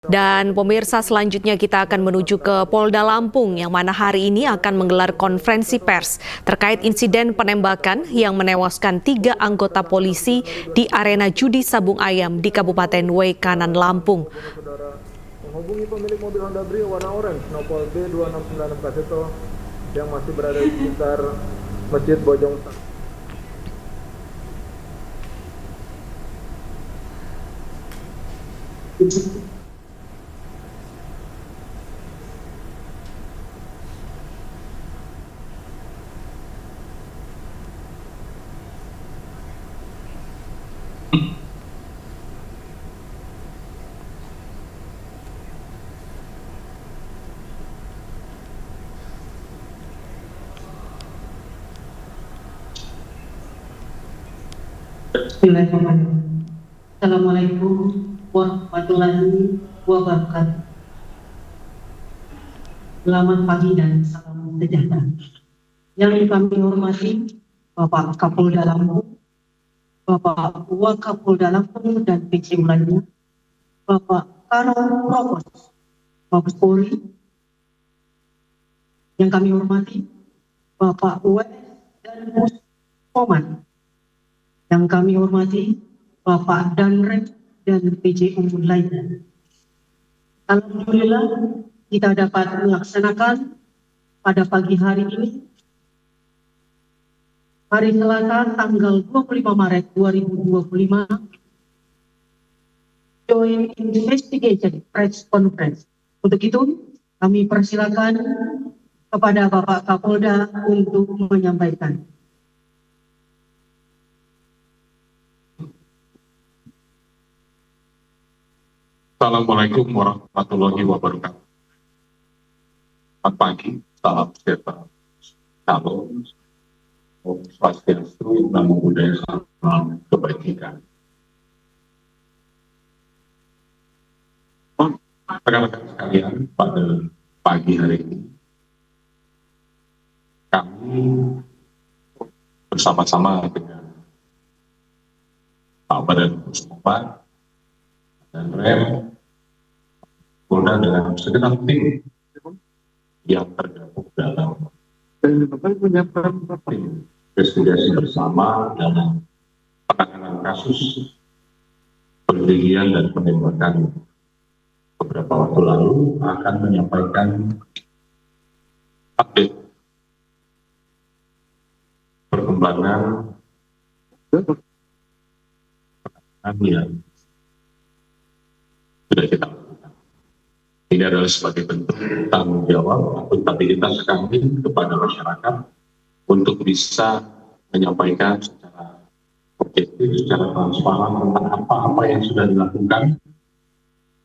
Dan pemirsa, selanjutnya kita akan menuju ke Polda Lampung yang mana hari ini akan menggelar konferensi pers terkait insiden penembakan yang menewaskan 3 anggota polisi di arena judi sabung ayam di Kabupaten Wekanan, Lampung. Menghubungi pemilik mobil Honda Brio warna orange Nopol B269 Kaseto yang masih berada di sekitar Masjid Bojong. Bismillahirrahmanirrahim. Assalamualaikum warahmatullahi wabarakatuh. Selamat pagi dan salam sejahtera. Yang kami hormati Bapak Kapolda Lampung, Bapak Wakapolda Lampung dan PCU lainnya, Bapak Karo Propos Mabes Polri. Yang kami hormati Bapak US dan Poman. Yang kami hormati Bapak Danrem dan PCU lainnya. Alhamdulillah kita dapat melaksanakan pada pagi hari ini, hari Selasa tanggal 25 Maret 2025, Joint Investigation Press Conference. Untuk itu kami persilakan kepada Bapak Kapolda untuk menyampaikan. Assalamualaikum warahmatullahi wabarakatuh. Selamat pagi, salam sejahtera, salam, Om Swastiastu, Namo Buddhaya, salam kebajikan. Rekan-rekan sekalian, pada pagi hari ini kami bersama-sama dengan Pak Badan Puspa dan Rem Polda dengan segenap tim yang tergabung dalam investigasi bersama dalam penanganan kasus penyelidikan dan penembakan beberapa waktu lalu akan menyampaikan update perkembangan yang sudah kita lakukan. Ini adalah sebagai bentuk tanggung jawab akuntabilitas kami kepada masyarakat untuk bisa menyampaikan secara objektif, secara transparan tentang apa-apa yang sudah dilakukan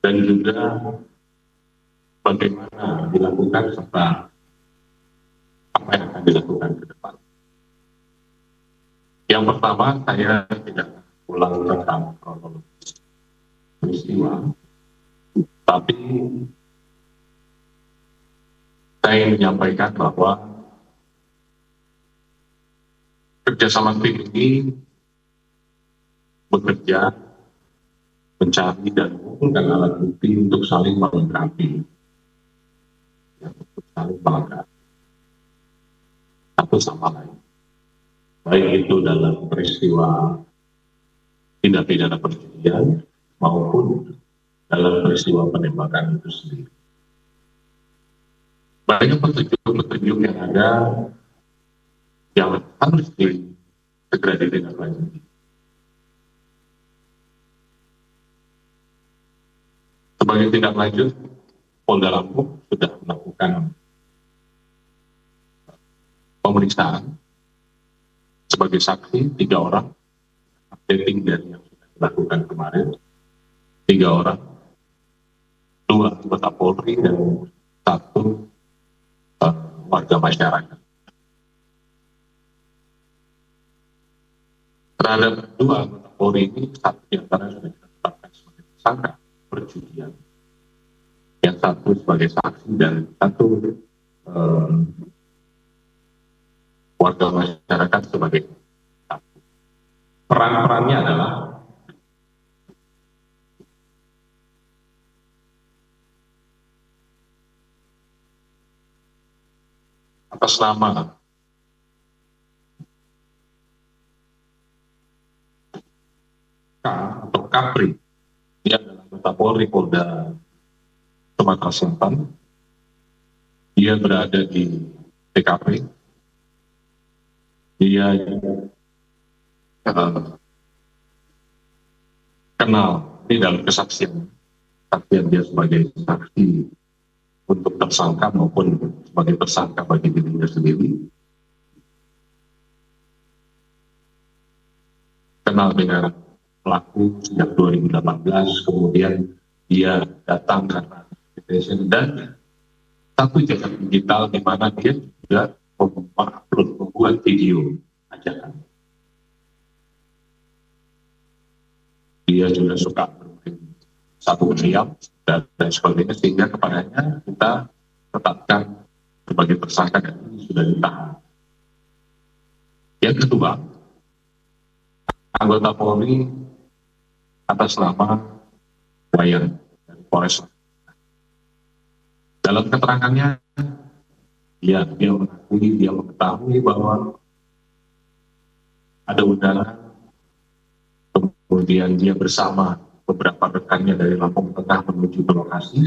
dan juga bagaimana dilakukan serta apa yang akan dilakukan ke depan. Yang pertama, saya tidak ulang tentang kronologis peristiwa, tapi saya ingin menyampaikan bahwa kerjasama tim ini bekerja mencari dan mengumpulkan alat bukti untuk saling melengkapi, satu sama lain, baik itu dalam peristiwa tindak pidana perjudian maupun dalam peristiwa penembakan itu sendiri. Banyak petunjuk-petunjuk yang ada yang harus segera ditindaklanjuti. Sebagai tindak lanjut, Polda Lampung sudah melakukan pemeriksaan sebagai saksi 3 orang, updating dari yang sudah dilakukan kemarin, 3 orang, 2 anggota Polri dan 1 warga masyarakat. Terhadap 2 anggota Polri ini, 1 diantara sudah kita tetapkan sebagai tersangka perjudian, yang 1 sebagai saksi dan 1 warga masyarakat sebagai saksi. Peran-perannya adalah atas nama K atau Kapri, dia adalah anggota Polri Polda Sumatera Selatan. Dia berada di TKP. Dia kenal ini dalam kesaksian dia sebagai saksi untuk tersangka maupun sebagai tersangka bagi dirinya sendiri. Kenal dengan pelaku sejak 2018, kemudian dia datang karena invitation, dan satu jejak digital di mana dia juga membuat video ajakan. Dia juga suka bermain sabu ayam dan sebagainya, sehingga kepadanya kita tetapkan sebagai tersangka dan ini sudah ditahan. Yang kedua, anggota Polri atas nama Wayan dari Polres. Dalam keterangannya, dia mengetahui bahwa ada undangan, kemudian dia bersama beberapa rekannya dari Lampung Tengah menuju ke lokasi.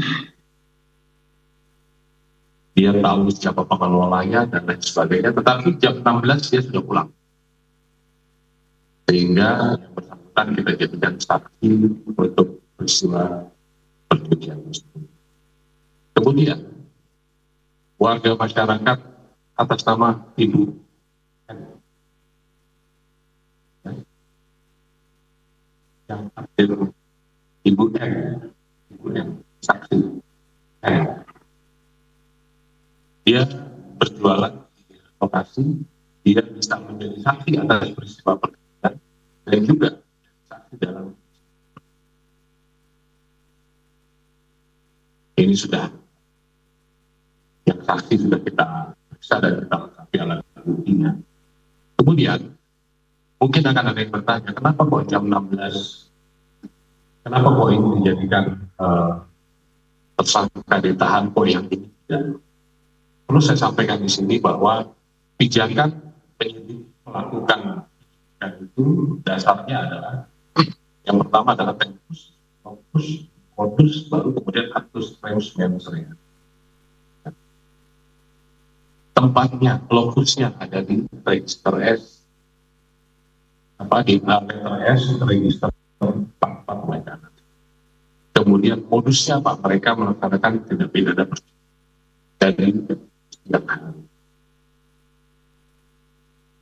Dia tahu siapa pengelolanya dan lain sebagainya, tetapi jam 16 dia sudah pulang. Sehingga yang bersangkutan kita jadikan saksi untuk peristiwa perjudian tersebut. Kemudian warga masyarakat atas nama Ibu N, yang aktif Ibu N, saksi N. Dia berjualan di lokasi, dia bisa menjadi saksi atas peristiwa perjudian dan juga saksi dalam ini sudah yang saksi sudah kita periksa dan kita lengkapi alat buktinya. Kemudian mungkin akan ada yang bertanya, kenapa kok jam 16, kenapa kok ini dijadikan tersangka ditahan kok yang ini tidak? Perlu saya sampaikan di sini bahwa pijakan penyidik melakukan dan itu dasarnya adalah yang pertama adalah tempus, modus, baru kemudian actus reus mensrea. Tempatnya, lokusnya ada di register S, di letter S, register 44 mereka. Kemudian modusnya Pak, mereka melaksanakan tindak pidana dari setiap hari.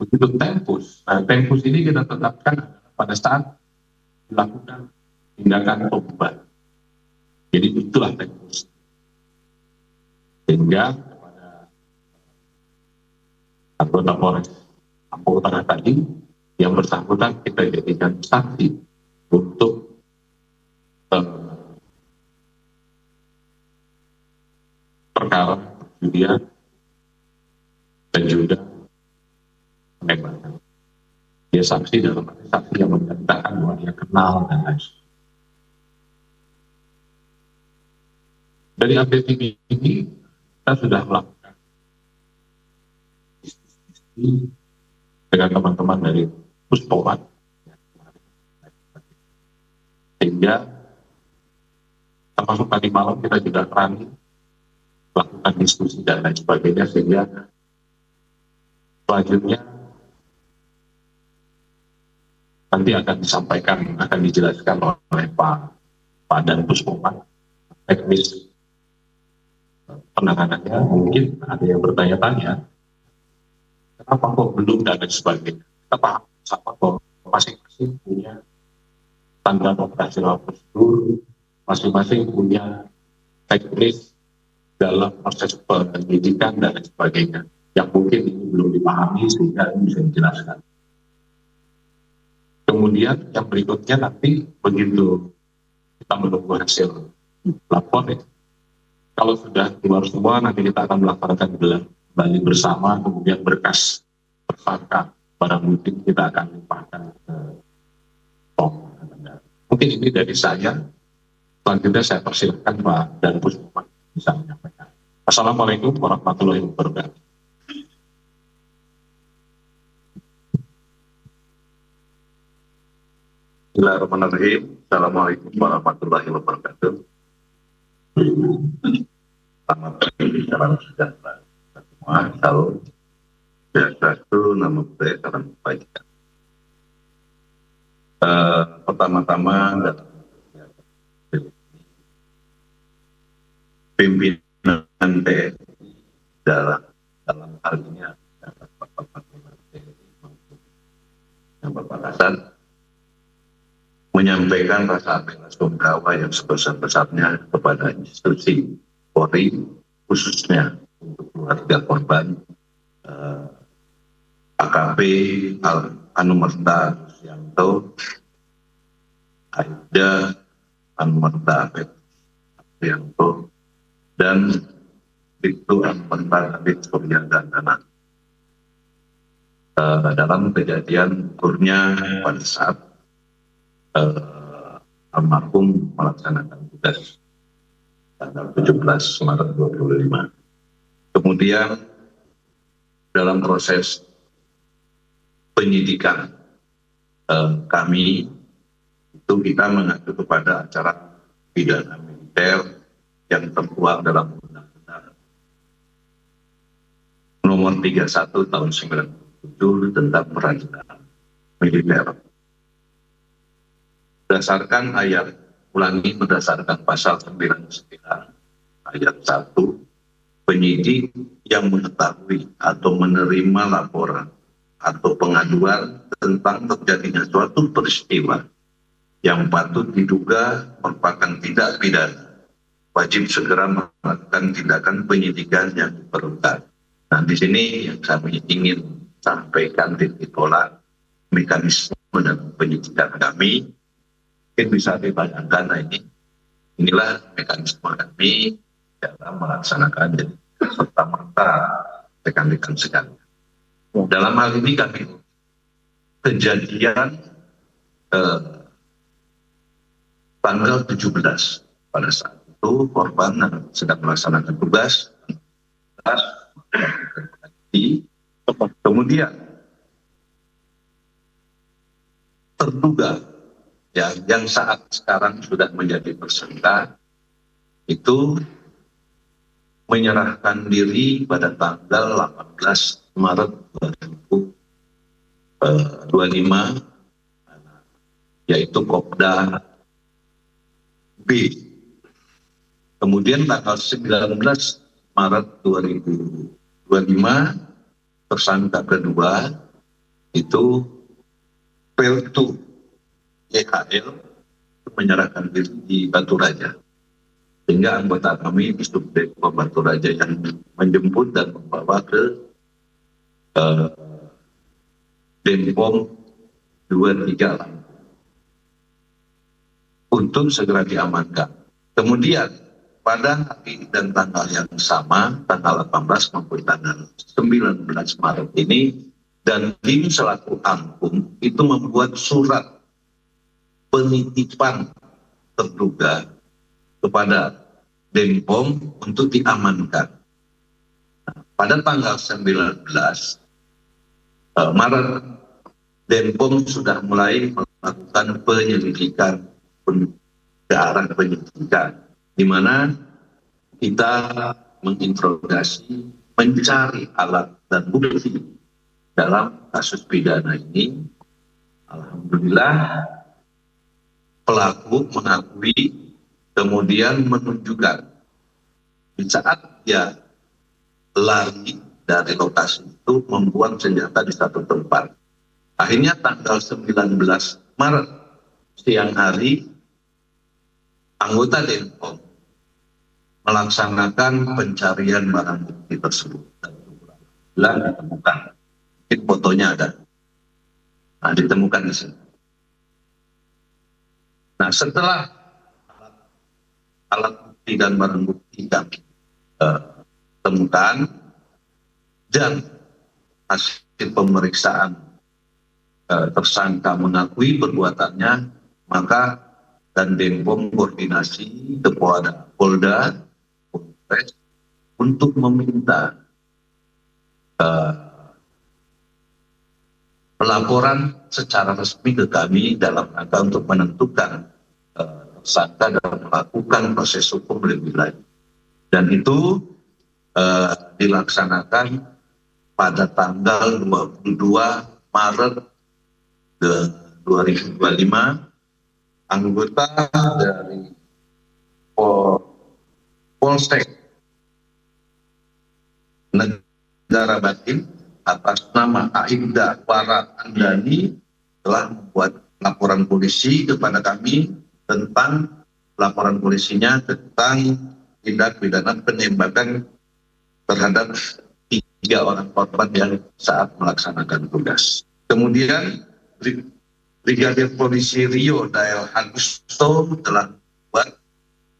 Begitu tempus, tempus ini kita tetapkan pada saat dilakukan tindakan tobat. Jadi itulah tempus. Sehingga anggota Polres Lampung Tengah tadi yang bersangkutan kita jadikan saksi untuk perkara perjudian dan juga penembakan. Dia saksi dalam arti saksi yang menyatakan bahwa dia kenal dan lain sebagainya. Dari update ini kita sudah melakukan dengan teman-teman dari Puspomad, sehingga termasuk tadi malam kita juga berani melakukan diskusi dan lain sebagainya, sehingga selanjutnya nanti akan disampaikan, akan dijelaskan oleh Pak Dan Puspomad teknis penanganannya. Mungkin ada yang bertanya-tanya, kenapa kok belum dan lain sebagainya. Kita paham sama kok masing-masing punya standar operasional prosedur, masing-masing punya teknis dalam proses penyidikan dan lain sebagainya, yang mungkin ini belum dipahami sehingga ini bisa dijelaskan. Kemudian yang berikutnya nanti begitu kita menunggu hasil lapor, kalau sudah keluar semua nanti kita akan melaksanakan gelar kembali bersama, kemudian berkas tersangka barang bukti kita akan limpahkan ke Pom. Mungkin ini dari saya. Selanjutnya saya persilakan Pak Dan Puspomad bisa menyampaikan. Assalamualaikum warahmatullahi wabarakatuh. Bismillahirrahmanirrahim. Assalamualaikum warahmatullahi wabarakatuh. Selamat pagi, salam sejahtera semua. Salam sejahtera, nama budaya, salam kebaikan. Pertama-tama dalam pimpinan TNI dalam hal ini adalah Bapak Panglima TNI yang Bapak Kasat menyampaikan rasa bela-sungkawa yang sebesar-besarnya kepada institusi Polri, khususnya untuk keluarga korban AKP Anumerta Susianto, Aibda Anumerta Susianto, dan Bribtu Anumerta Adit Surya Dandana dalam kejadian gugurnya pada saat almarhum melaksanakan tugas tanggal 17 Maret 2025. Kemudian dalam proses penyidikan kami itu kita mengacu kepada acara pidana militer yang tertuang dalam Undang-Undang Nomor 31 Tahun 97 tentang peradilan militer. Berdasarkan berdasarkan pasal 99 ayat 1, penyidik yang mengetahui atau menerima laporan atau pengaduan tentang terjadinya suatu peristiwa yang patut diduga merupakan tindak pidana, wajib segera melakukan tindakan penyidikan yang diperlukan. Nah, di sini yang kami ingin sampaikan titik tolak mekanisme dan penyidikan kami. Mungkin bisa dibayangkan, nah inilah mekanisme kami dalam melaksanakan serta-merta rekan-rekan sekalian. Dalam hal ini kami kejadian tanggal 17 pada saat itu korban sedang melaksanakan tugas, kemudian terduga yang saat sekarang sudah menjadi tersangka itu menyerahkan diri pada tanggal 18 Maret 2025, yaitu Kopda B. Kemudian tanggal 19 Maret 2025 tersangka kedua itu Peltu YHL menyerahkan diri di Batu Raja, sehingga anggota kami di Subdepo Batu Raja yang menjemput dan membawa ke Denpom 23 Lampung untuk segera diamankan. Kemudian pada hari dan tanggal yang sama, tanggal 18 maupun tanggal 19 Maret ini, dan tim selaku Angkum itu membuat surat penitipan terduga kepada Denpom untuk diamankan. Pada tanggal 19 Maret, Denpom sudah mulai melakukan penyelidikan ke arah penyidikan, di mana kita menginterogasi, mencari alat dan bukti dalam kasus pidana ini. Alhamdulillah pelaku mengakui, kemudian menunjukkan di saat dia lari dari lokasi itu membuang senjata di satu tempat. Akhirnya tanggal 19 Maret siang hari, anggota Denpom melaksanakan pencarian barang bukti tersebut. Dan ditemukan, mungkin fotonya ada. Nah, ditemukan di sini. Nah, setelah alat bukti dan barang bukti kami temukan dan hasil pemeriksaan tersangka mengakui perbuatannya, maka dan Denpom koordinasi kepada Polda Polres untuk meminta pelaporan secara resmi ke kami dalam rangka untuk menentukan tersangka dan melakukan proses hukum lebih lanjut. Dan itu dilaksanakan pada tanggal 22 Maret 2025. Anggota dari Polsek Negara Batin atas nama Aibda Wara Andani telah membuat laporan polisi kepada kami tentang laporan polisinya tentang tindak pidana penembakan terhadap 3 orang korban yang saat melaksanakan tugas. Kemudian Brigadir Polisi Rio Dael Agusto telah membuat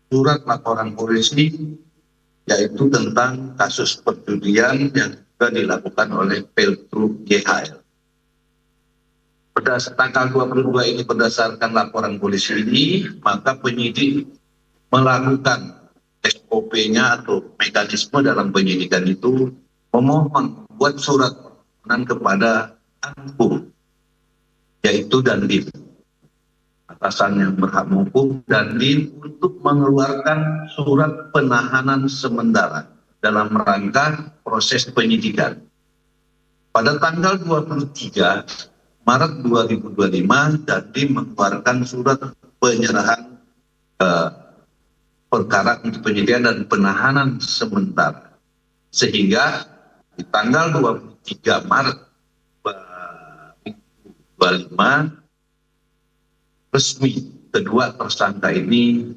surat laporan polisi yaitu tentang kasus perjudian yang juga dilakukan oleh Peltru GHL. Pada tanggal 22 ini berdasarkan laporan polisi ini, maka penyidik melakukan SOP-nya atau mekanisme dalam penyidikan itu memohon buat surat permohonan kepada ANPUM, yaitu Dandim, atasan yang berhak menghukum Dandim untuk mengeluarkan surat penahanan sementara dalam rangka proses penyidikan. Pada tanggal 23 Maret 2025, Dandim mengeluarkan surat penyerahan perkara untuk penyidikan dan penahanan sementara. Sehingga di tanggal 23 Maret 2025 resmi kedua tersangka ini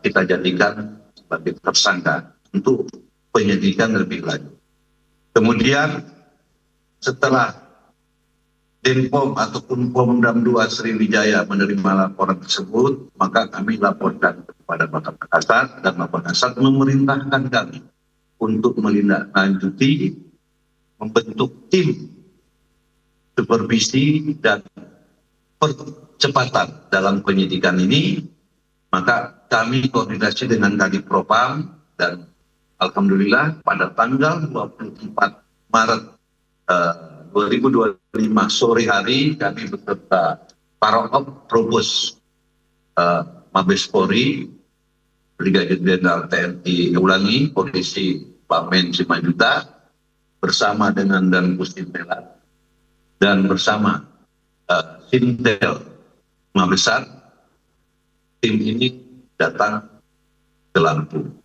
kita jadikan sebagai tersangka untuk penyidikan lebih lanjut. Kemudian setelah Denpom ataupun Pomdam 2 Sriwijaya menerima laporan tersebut, maka kami laporkan kepada Bapak Kasat dan Bapak Kasat memerintahkan kami untuk menindaklanjuti, membentuk tim supervisi dan percepatan dalam penyidikan ini. Maka kami koordinasi dengan Kadif Propam dan alhamdulillah pada tanggal 24 Maret 2025 sore hari kami beserta Parokop Probos Mabes Polri, Brigadir Jenderal TNI Ulangi, Polisi Pak Men Simanjuta bersama dengan Dan Pustin Melat dan bersama Sintel Mabesar, tim ini datang ke Lampung.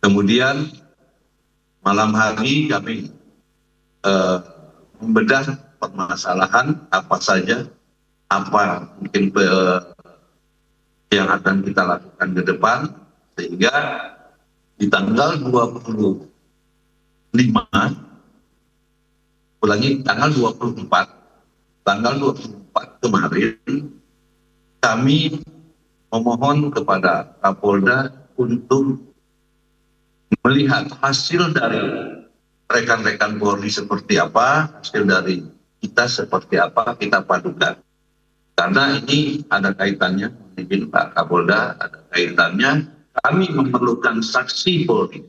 Kemudian malam hari kami membedah permasalahan apa saja, apa mungkin yang akan kita lakukan ke depan, sehingga di tanggal 24 kemarin kami memohon kepada Kapolda untuk melihat hasil dari rekan-rekan Polri seperti apa, hasil dari kita seperti apa, kita padukan. Karena ini ada kaitannya, mungkin Pak Kapolda, ada kaitannya, kami memerlukan saksi Polri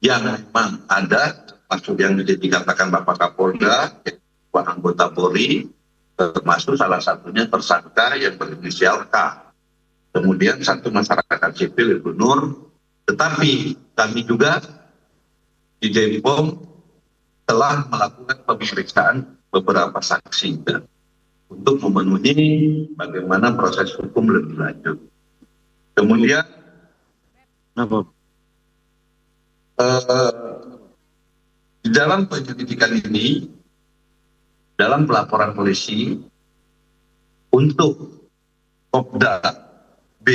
yang memang ada, maksud yang dikatakan Bapak Kapolda, Pak anggota Polri, termasuk salah satunya tersangka yang berinisial K. Kemudian satu masyarakat sipil Ibu Nur, tetapi kami juga di Denpom telah melakukan pemeriksaan beberapa saksi untuk memenuhi bagaimana proses hukum lebih lanjut. Kemudian di dalam penyelidikan ini, dalam pelaporan polisi untuk Kopda B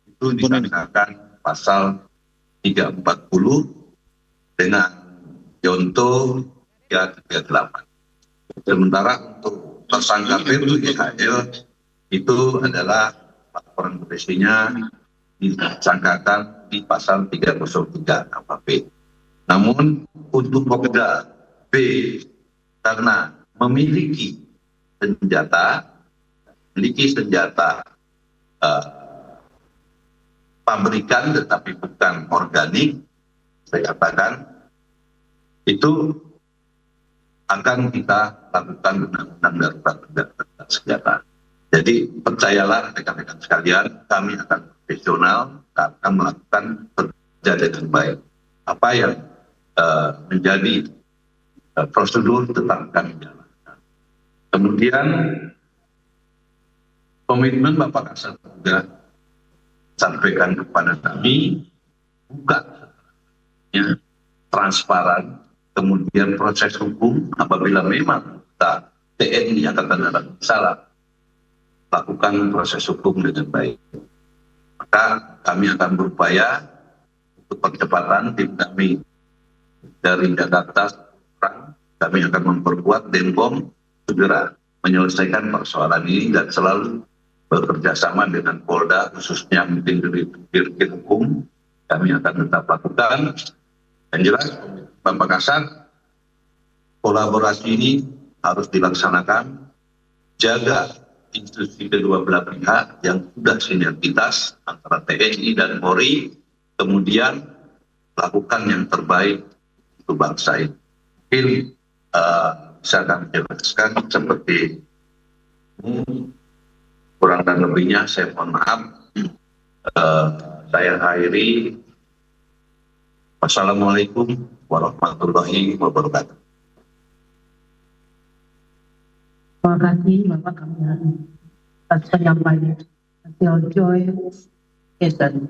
itu dikenakan pasal 340 dengan Yonto 338. Sementara untuk tersangka Peltru GHL itu adalah laporan polisinya disangkakan di pasal 303 KUHP. Namun untuk Kopda B karena memiliki senjata pabrikan tetapi bukan organik, saya katakan itu akan kita lakukan undang-undang darurat dan senjata. Jadi percayalah rekan-rekan sekalian, kami akan profesional, akan melakukan kerja dengan baik. Apa yang menjadi prosedur tetap kami jalankan. Kemudian komitmen Bapak Kasat juga sampaikan kepada kami, buka ya, transparan, kemudian proses hukum apabila memang kita TNI Angkatan Darat salah, lakukan proses hukum dengan baik. Maka kami akan berupaya untuk percepatan tim kami dari Jakarta, kami akan memperkuat Denpom segera menyelesaikan persoalan ini dan selalu bekerja sama dengan Polda, khususnya mungkin dari Dirjen Hukum, kami akan tetap lakukan. Dan jelas, Bapak Kasat, kolaborasi ini harus dilaksanakan, jaga institusi kedua belah pihak yang sudah sinergitas antara TNI dan Polri, kemudian lakukan yang terbaik untuk bangsa ini. Mungkin bisa kami jelaskan seperti ini, kurang dan lebihnya saya mohon maaf. Saya akhiri. Wassalamualaikum warahmatullahi wabarakatuh. Terima kasih Bapak kami atas penyampaian hasil Joy Jason.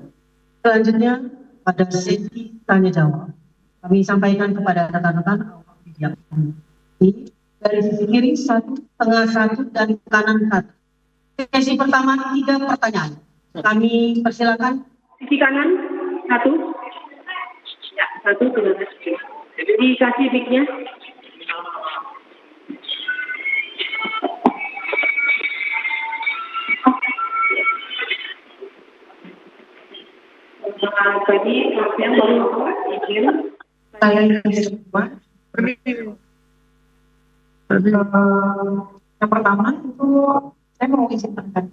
Selanjutnya pada sesi tanya jawab kami sampaikan kepada rekan-rekan awak media ini dari sisi kiri 1, tengah 1 dan kanan 1. Sesi pertama 3 pertanyaan. Kami persilakan. Sisi kanan 1. Ya, 1 terima kasih. Dikasih mic-nya. Tadi yang baru izin Saya yang kedua. Yang pertama itu saya mau izinkan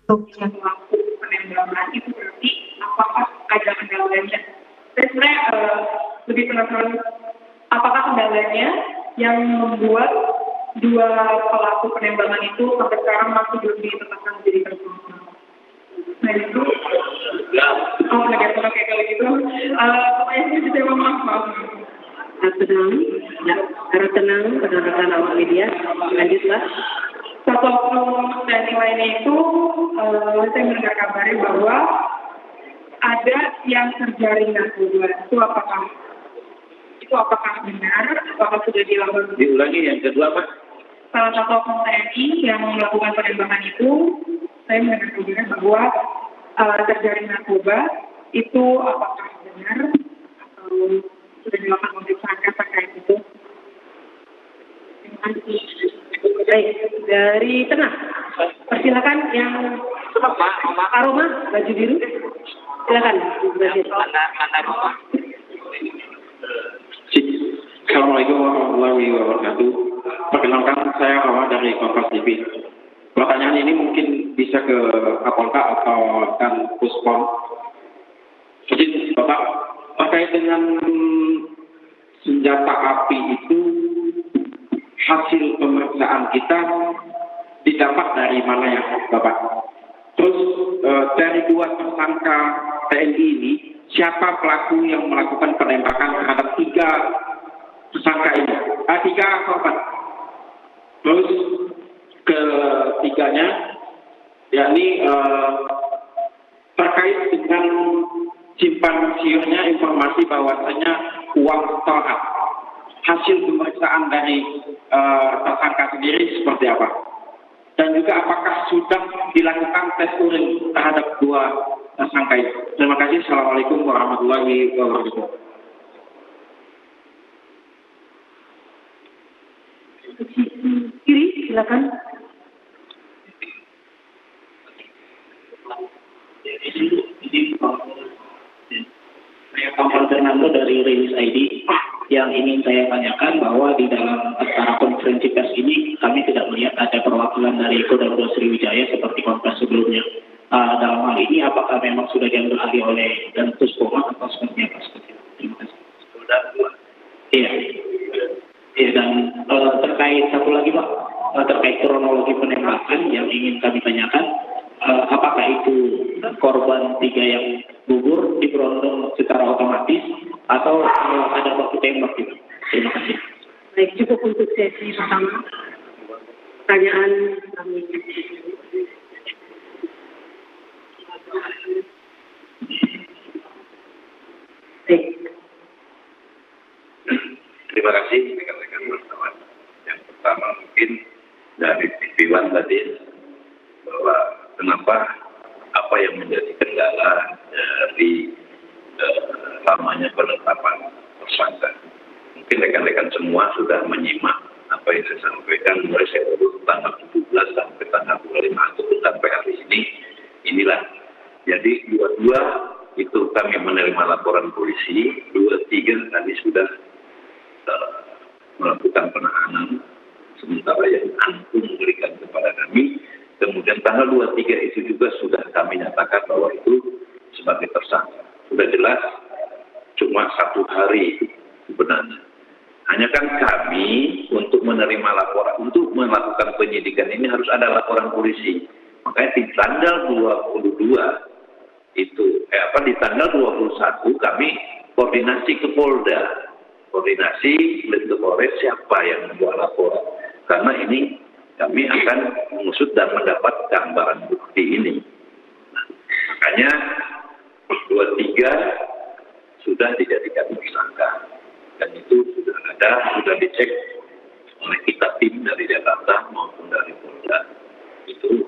untuk yang waktu penembakan itu berarti apakah ada kendalanya? Saya sebenarnya lebih penasaran apakah kendalanya yang membuat dua pelaku penembakan itu sampai sekarang masih belum ditetapkan menjadi tersangka. Nah itu, negara kayak kalau gitu, pokoknya itu saya maaf. Tenang, ya, harus tenang, rekan-rekan awak media, lanjutlah. Satu oknum dan lainnya itu, saya mendengar kabarnya bahwa ada yang terjaring narkoba. Itu apakah benar? Apakah sudah dilakukan? Diulangi yang kedua, Pak. Salah satu oknum TNI yang melakukan penembakan itu, saya mendengar kabarnya bahwa terjaring narkoba itu apakah benar atau sudah dilakukan pemeriksaan terkait itu? Baik, dari tengah. Persilakan yang aroma baju biru. Silakan. Assalamualaikum warahmatullahi wabarakatuh. Perkenalkan, saya Rama dari Kompas TV. Pertanyaan ini mungkin bisa ke Kapolda atau kan Puspom. Jadi Bapak, terkait dengan senjata api itu, hasil pemeriksaan kita didapat dari mana ya Bapak? Terus dari dua tersangka TNI ini, siapa pelaku yang melakukan penembakan terhadap 3 tersangka ini? 3 korban. Terus ketiganya, yakni terkait dengan simpan siurnya informasi bahwasanya uang setoran. Hasil pemeriksaan dari tersangka sendiri seperti apa? Dan juga apakah sudah dilakukan tes urin terhadap 2 tersangka ini? Terima kasih. Assalamualaikum warahmatullahi wabarakatuh. Kiri, silakan. Saya Kampal Fernando dari Rilis ID. Yang ingin saya tanyakan bahwa di dalam acara konferensi pers ini kami tidak melihat ada perwakilan dari Kodam 2 Sriwijaya seperti konferensi sebelumnya. Dalam hal ini apakah memang sudah diambil alih oleh dan Puspoma atau seperti apa? Terima kasih. Iya. Dan terkait lagi Pak, terkait kronologi penembakan yang ingin kami tanyakan. Apakah itu korban 3 yang gugur diberondong secara otomatis atau ada baku tembak gitu? Terima kasih. Baik, cukup untuk sesi pertama. Pertanyaan kami. Baik. Terima kasih rekan-rekan wartawan. Yang pertama mungkin dari TV One tadi bahwa kenapa apa yang menjadi kendala dari lamanya penetapan tersangka. Mungkin rekan-rekan semua sudah menyimak apa yang saya sampaikan mulai saya urut tanggal 17 sampai tanggal 25 ataupun sampai hari ini. Inilah. Jadi 22 itu kami menerima laporan polisi, 23 kami sudah melakukan penahanan, sementara yang Antum memberikan kepada kami. Kemudian tanggal 23 itu juga sudah kami nyatakan bahwa itu sebagai tersangka. Sudah jelas, cuma 1 hari sebenarnya. Hanya kan kami untuk menerima laporan, untuk melakukan penyidikan ini harus ada laporan polisi. Makanya di tanggal 22 itu, di tanggal 21 kami koordinasi ke Polda. Koordinasi ke Polres siapa yang membuat laporan. Karena ini kami akan mengusut dan mendapat gambaran bukti ini. Nah, makanya 23 sudah dijadikan tersangka. Dan itu sudah ada, sudah dicek oleh kita tim dari Jakarta maupun dari Polda. Itu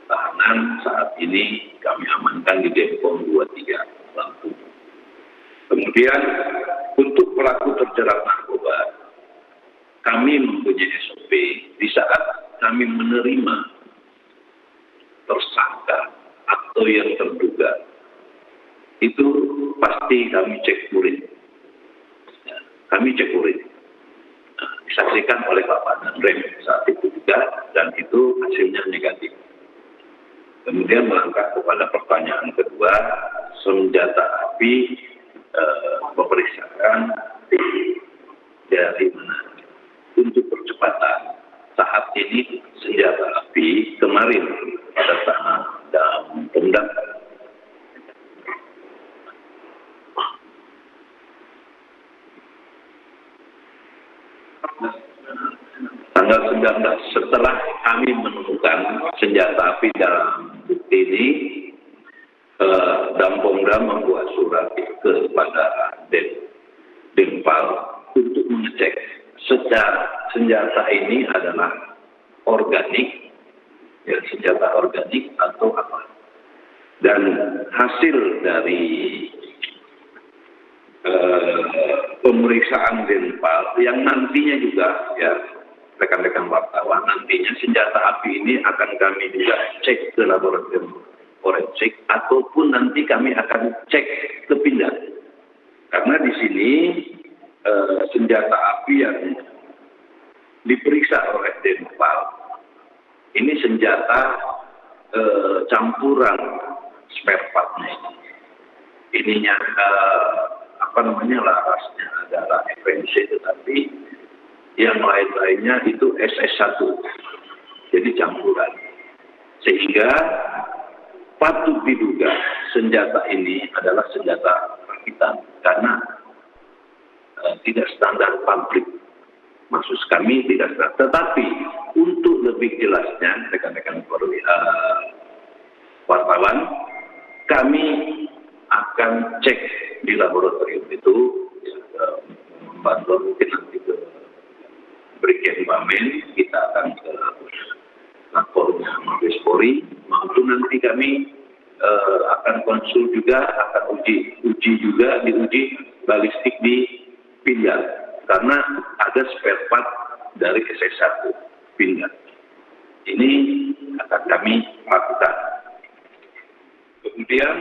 tahanan saat ini kami amankan di Denpom 23 Lampung. Kemudian untuk pelaku terjerat narkoba, kami mempunyai SOP di saat kami menerima tersangka atau yang terduga. Itu pasti kami cek urin. Kami cek urin. Disaksikan oleh Bapak Danrem saat itu juga, dan itu hasilnya negatif. Kemudian melangkah kepada pertanyaan kedua, senjata api memeriksakan dari mana. Untuk percepatan, saat ini senjata api kemarin pada saat Pemda tanggal 19 setelah kami menemukan senjata api dalam bukti ini, Dampolda membuat surat kepada Denpal untuk mengecek secara senjata ini adalah organik, ya, senjata organik atau apa. Dan hasil dari pemeriksaan Denpal yang nantinya juga, ya rekan-rekan wartawan, nantinya senjata api ini akan kami juga cek ke laboratorium forensik ataupun nanti kami akan cek ke Pindad. Karena di sini senjata api yang diperiksa oleh Denpal ini senjata campuran spare partnya. Ininya larasnya adalah FNC, tetapi yang lain-lainnya itu SS1. Jadi campuran. Sehingga patut diduga senjata ini adalah senjata rakitan karena tidak standar pabrik. Maksud kami tidak standar. Tetapi untuk lebih jelasnya, rekan-rekan wartawan, kami akan cek di laboratorium itu, membantu mungkin nanti ke Brigjen Bamen, kita akan ke lapornya Mabes Polri, maupun nanti kami akan konsul juga, akan uji juga, diuji balistik di Pindad, karena ada spare part dari SS1 Pindad. Ini akan kami lakukan. Kemudian